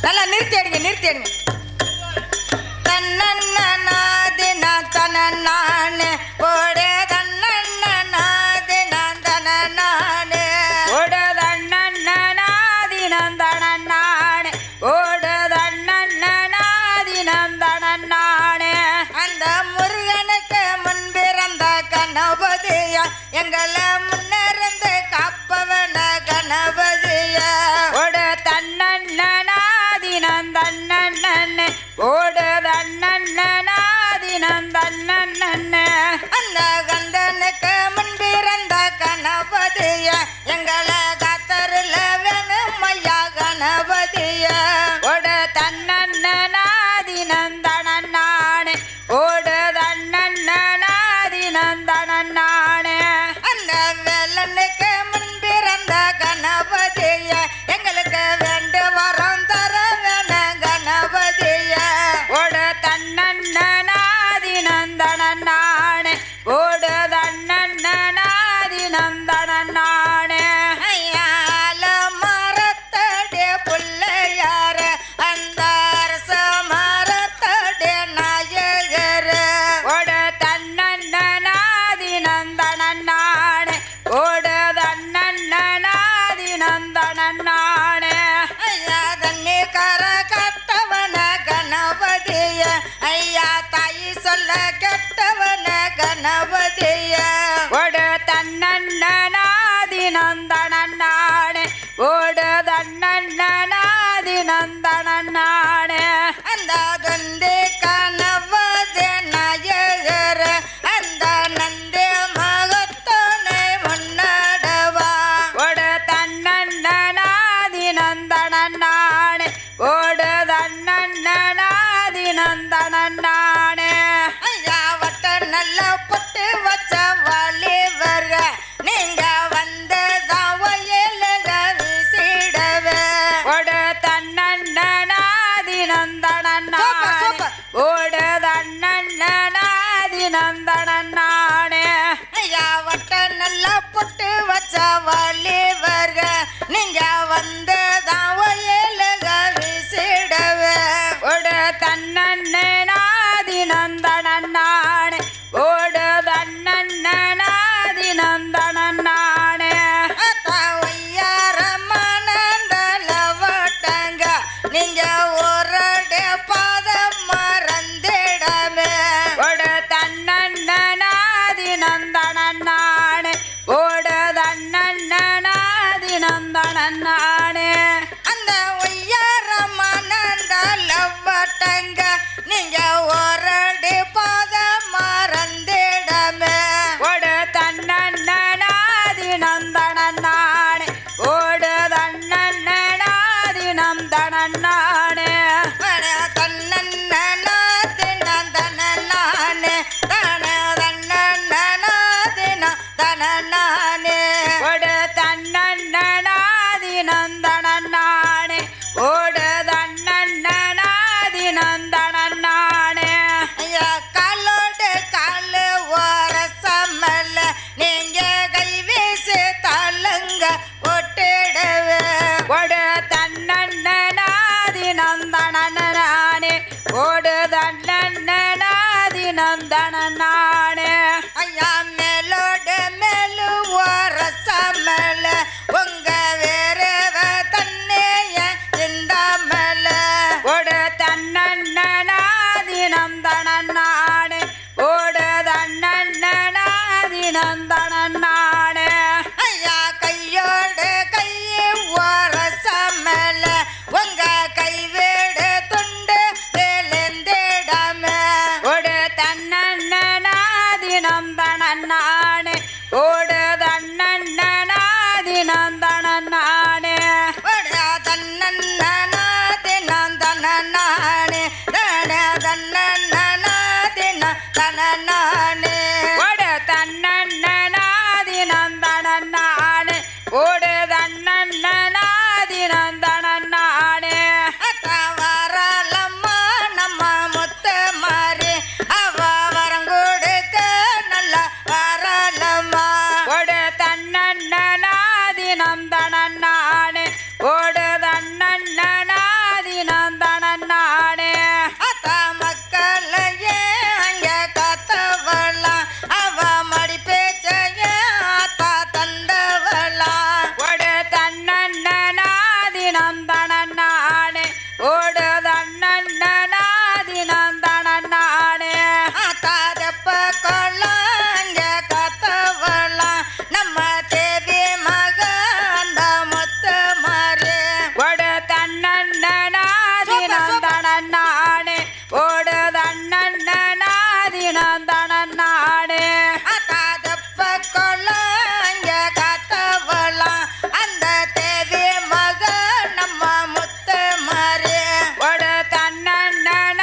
நல்லா நிறுத்தி அடிங்க தன்னன்னாதின தனநானே ஓடே தன்னன்னாதின தனநானே ஓடு தன்னன்னாதினம் தனநானே ஓடு தன்னன்னாதினம் தனநானே அந்த முருகனுக்கு முன்பிறந்த கணபதியா எங்களை முன்னிருந்து காப்பவன கணபதியா ஓடு தன்னன்னாதினம் தன்னன்னே ஓடு தன்னன்னாதினம் தன்னன்னே அந்த கந்தனுக்கு முன்பிறந்த கணபதியா எங்களை காத்தருள வேணும் ஐயா கணபதியா ஓடு தன்னன்னாதினம் தனநானே ஓடு தன்னன்னாதினம் தனநானே அந்த வேலனுக்கு முன்பிறந்த கணபதியா எங்களுக்கு வேண்டு வரம் தர வேணும் கணபதியா ஓடு தன்னன்னாதினம் தனநானே ஓடு தன்னன்னாதினம் தனநானே ஐயால மரத்தடே புள்ளையார அந்த அரச மரத்தடே நாயகர ஓடு தன்னன்னாதினம் தனநானே ஓடு தன்னன்னாதினம் தனநானே ஐயா தண்ணி கர கட்டவன கணபதிய ஐயா தாயி சொல்ல கெட்டவன கணபதிய ஓடு தன்னன்னாதினம் தனநானே ஓடு தன்னன்னாதினம் தனநானே அந்த தொந்தி கணபதி நாயகர அந்த நந்தி மகத்தோனை முன்னடவா ஓடு தன்னன்னாதினம் தனநானே ஓடு தன்னன்னாதினம் தனநானே ஐயா வட்ட நல்ல பொட்டு வச்ச வாலிபர்க நீங்க வந்ததான் வயலுக வீசிடவே ஓடு தன்னன்னாதினம் தனநானே சூப்பர். ஓடு தன்னன்னாதினம் தனநானே ஐயா வட்ட நல்ல பொட்டு வச்ச வாலிபர்க நீங்க வந்ததான் வயலுக வீசிடவே ஓடு தன்னன்னாதினம் தனநானே ஓடு தன்னன்னாதினம் தனநானே அத்தா ஒய்யாரமானந்தல வட்டங்க நீங்க ஒரடே பாதம் மறந்திடமே ஓடு தன்னன்னாதினம் தனநானே ஓடு தன்னன்னாதினம் தனநானே அந்த ஒய்யாரமானந்தல வட்டங்க நீங்க ஒரடே பாதம் மறந்திடமே ஓடு தன்னன்னாதினம் தனநானே ஓடு தன்னன்னாதினம் தனநானே ஓடு தன்னன்னாதினம் தனநானே ஓடு தன்னன்னாதினம் தனநானே காலோடு காலு ஓரசமல்ல நீங்க கை வீசி தாளுங்க ஒட்டிடவே ஓடு தன்னன்னாதினம் தனநானே ஓடு தன்னன்னாதினம் தனநானே ஐயா மேலோடு மேலு ஓரசமல்ல உங்க வேறவ தன்னைய இந்த மல ஓடு தன்னன்னாதினம் தனநானே ஓடு தன்னன்னாதினம் தனநானே ஐயா கையோடு கையை ஓரசமல்ல உங்க கை வீடு துண்டு வேலந்திடம ஓடு தன்னன்னாதினம் தனநானே ஓடு தன்னன்னாதினம் தனநானே தன்னன்னானே தனநானே ஓடு தன்னன்னாதினம் தனநானே ஓடு தன்னன்னாதினம் தனநானே வரலம்மா நம்ம முத்து மாறி அவ வரங்கொடுக்க நல்ல வரலம்மா ஓடு தன்னன்னா தினம் தனநானே ஓடுதண்ணனாதினம் தனநானே அத்தா மக்களையே அங்க காத்தவளா அவ மடி பேச்சைய அத்தா தந்தவளா ஓடு தன்னன்னாதினம் தனநானே ஓடுதண்ணனாதினம் தனநானே அத்தா தெப்ப கொள்ளாங்க காத்தவளா நம்ம தேவி மக அந்த முத்த மாறே ஓடு தன்னன்னாதினம் தனநானே ஓடுதண்ணனாதினம் தனநானே அத்தா தெப்ப கொள்ளாங்க காத்தவளா அந்த தேவி மக நம்ம முத்த மாறே ஓடு தன்னன்னாதினம்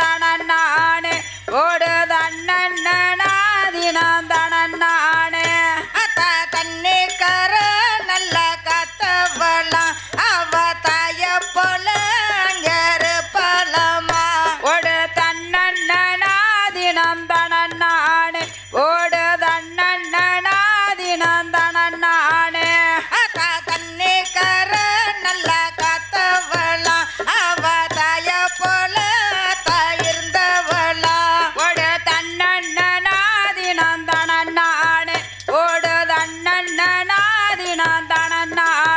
தனநானே ஓடுதண்ணனாதினம் தனநானே அத்தா தண்ணி கர நல்ல காத்தவளா அவ தாய போல அங்க இருப்பலமா ஓடு தன்னன்னாதினம் தனநானே ஓடுதண்ணனாதினம் தனநானே அத்தா தண்ணி கர நல்ல காத்தவளா அவ தாய போல தாயிருந்தவளா ஓடு தன்னன்னாதினம் தனநானே ஓடுதண்ணனாதினம் தனநானே